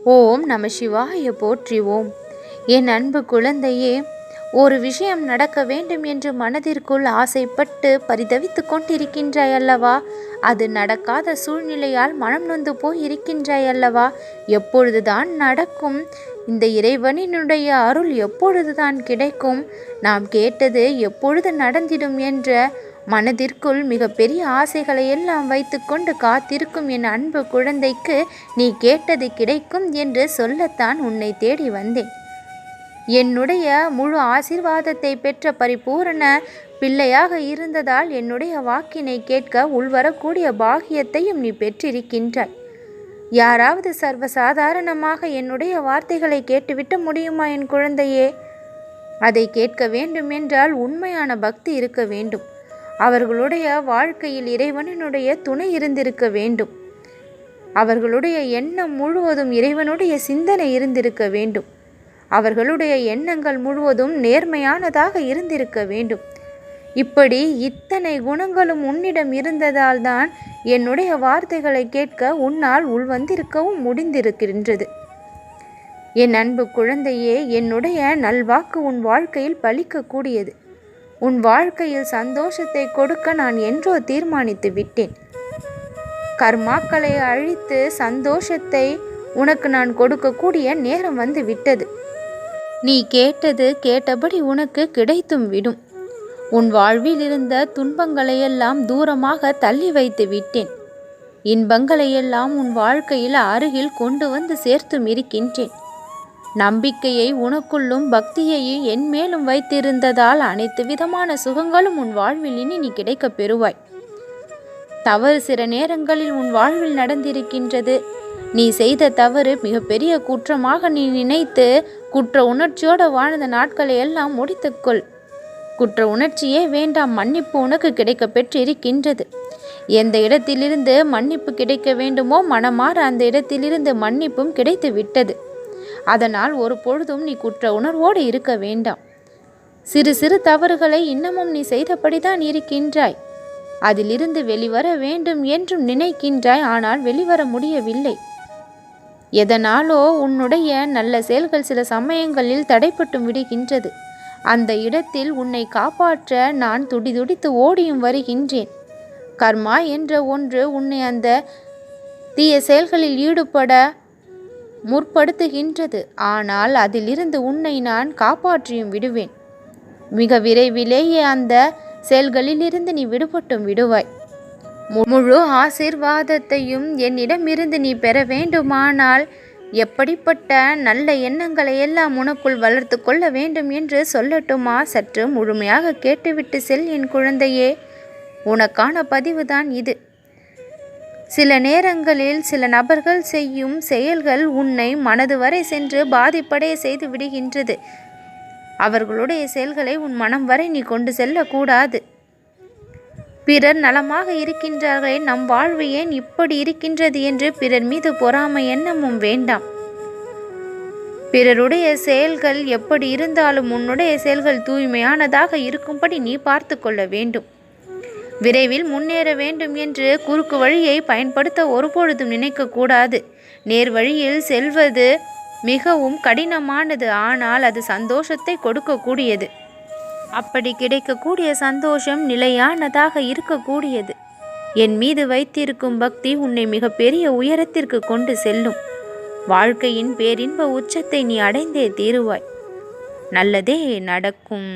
ஓம் நம சிவாய போற்றிவோம். என் அன்பு குழந்தையே, ஒரு விஷயம் நடக்க வேண்டும் என்று மனதிற்குள் ஆசைப்பட்டு பரிதவித்து கொண்டிருக்கின்றாய் அல்லவா? அது நடக்காத சூழ்நிலையால் மனம் நொந்து போய் இருக்கின்றாய் அல்லவா? எப்பொழுதுதான் நடக்கும்? இந்த இறைவனினுடைய அருள் எப்பொழுதுதான் கிடைக்கும்? நாம் கேட்டது எப்பொழுது நடந்திடும் என்ற மனதிற்குள் மிக பெரிய ஆசைகளை எல்லாம் வைத்துக்கொண்டு காத்திருக்கும் என் அன்பு குழந்தைக்கு நீ கேட்டது கிடைக்கும் என்று சொல்லத்தான் உன்னை தேடி வந்தேன். என்னுடைய முழு ஆசீர்வாதத்தை பெற்ற பரிபூரண பிள்ளையாக இருந்ததால் என்னுடைய வாக்கினை கேட்க உள்வரக்கூடிய பாக்கியத்தையும் நீ பெற்றிருக்கின்றாய். யாராவது சர்வசாதாரணமாக என்னுடைய வார்த்தைகளை கேட்டுவிட்ட முடியுமா என் குழந்தையே? அதை கேட்க வேண்டும் என்றால் உண்மையான பக்தி இருக்க வேண்டும். அவர்களுடைய வாழ்க்கையில் இறைவனினுடைய துணை இருந்திருக்க வேண்டும். அவர்களுடைய எண்ணம் முழுவதும் இறைவனுடைய சிந்தனை இருந்திருக்க வேண்டும். அவர்களுடைய எண்ணங்கள் முழுவதும் நேர்மையானதாக இருந்திருக்க வேண்டும். இப்படி இத்தனை குணங்களும் உன்னிடம் இருந்ததால் தான் என்னுடைய வார்த்தைகளை கேட்க உன்னால் உள்வந்திருக்கவும் முடிந்திருக்கின்றது. என் அன்பு குழந்தையே, என்னுடைய நல்வாக்கு உன் வாழ்க்கையில் பலிக்கக்கூடியது. உன் வாழ்க்கையில் சந்தோஷத்தை கொடுக்க நான் என்றோ தீர்மானித்து விட்டேன். கர்மாக்களை அழித்து சந்தோஷத்தை உனக்கு நான் கொடுக்கக்கூடிய நேரம் வந்து விட்டது. நீ கேட்டது கேட்டபடி உனக்கு கிடைத்தும் விடும். உன் வாழ்வில் இருந்த துன்பங்களையெல்லாம் தூரமாக தள்ளி வைத்து விட்டேன். இன்பங்களையெல்லாம் உன் வாழ்க்கையில் அருகில் கொண்டு வந்து சேர்த்தும் இருக்கின்றேன். நம்பிக்கையை உனக்குள்ளும் பக்தியையும் என் மேலும் வைத்திருந்ததால் அனைத்து விதமான சுகங்களும் உன் வாழ்வில் இனி நீ கிடைக்கப் பெறுவாய். தவறு சில நேரங்களில் உன் வாழ்வில் நடந்திருக்கின்றது. நீ செய்த தவறு மிகப்பெரிய குற்றமாக நீ நினைத்து குற்ற உணர்ச்சியோடு வாழ்ந்த நாட்களை எல்லாம் முடித்துக்கொள். குற்ற உணர்ச்சியே வேண்டாம், மன்னிப்பு உனக்கு கிடைக்க பெற்றிருக்கின்றது. எந்த இடத்திலிருந்து மன்னிப்பு கிடைக்க வேண்டுமோ மனமாற அந்த இடத்திலிருந்து மன்னிப்பும் கிடைத்து விட்டது. அதனால் ஒரு பொழுதும் நீ குற்ற உணர்வோடு இருக்க வேண்டாம். சிறு சிறு தவறுகளை இன்னமும் நீ செய்தபடிதான் இருக்கின்றாய். அதிலிருந்து வெளிவர வேண்டும் என்றும் நினைக்கின்றாய், ஆனால் வெளிவர முடியவில்லை. எதனாலோ உன்னுடைய நல்ல செயல்கள் சில சமயங்களில் தடைப்பட்டும் விடுகின்றது. அந்த இடத்தில் உன்னை காப்பாற்ற நான் துடிதுடித்து ஓடியும் வருகின்றேன். கர்மா என்ற ஒன்று உன்னை அந்த தீய செயல்களில் ஈடுபட முற்படுத்துகின்றது. ஆனால் அதிலிருந்து உன்னை நான் காப்பாற்றியும் விடுவேன். மிக விரைவிலேயே அந்த செயல்களிலிருந்து நீ விடுபட்டும் விடுவாய். முழு ஆசீர்வாதத்தையும் என்னிடமிருந்து நீ பெற வேண்டுமானால் எப்படிப்பட்ட நல்ல எண்ணங்களை எல்லாம் உனக்குள் வளர்த்து கொள்ள வேண்டும் என்று சொல்லட்டுமா? சற்று முழுமையாக கேட்டுவிட்டு செல் என் குழந்தையே. உனக்கான பதிவுதான் இது. சில நேரங்களில் சில நபர்கள் செய்யும் செயல்கள் உன்னை மனது வரை சென்று பாதிப்படைய செய்து விடுகின்றது. அவர்களுடைய செயல்களை உன் மனம் வரை நீ கொண்டு செல்லக்கூடாது. பிறர் நலமாக இருக்கின்றார்களே, நம் வாழ்வு ஏன் இப்படி இருக்கின்றது என்று பிறர் மீது பொறாமை எண்ணமும் வேண்டாம். பிறருடைய செயல்கள் எப்படி இருந்தாலும் உன்னுடைய செயல்கள் தூய்மையானதாக இருக்கும்படி நீ பார்த்து கொள்ள வேண்டும். விரைவில் முன்னேற வேண்டும் என்று குறுக்கு வழியை பயன்படுத்த ஒருபொழுதும் நினைக்கக்கூடாது. நேர் வழியில் செல்வது மிகவும் கடினமானது, ஆனால் அது சந்தோஷத்தை கொடுக்கக்கூடியது. அப்படி கிடைக்கக்கூடிய சந்தோஷம் நிலையானதாக இருக்கக்கூடியது. என் மீது வைத்திருக்கும் பக்தி உன்னை மிக பெரிய உயரத்திற்கு கொண்டு செல்லும். வாழ்க்கையின் பேரின்ப உச்சத்தை நீ அடைந்தே தீருவாய். நல்லதே நடக்கும்.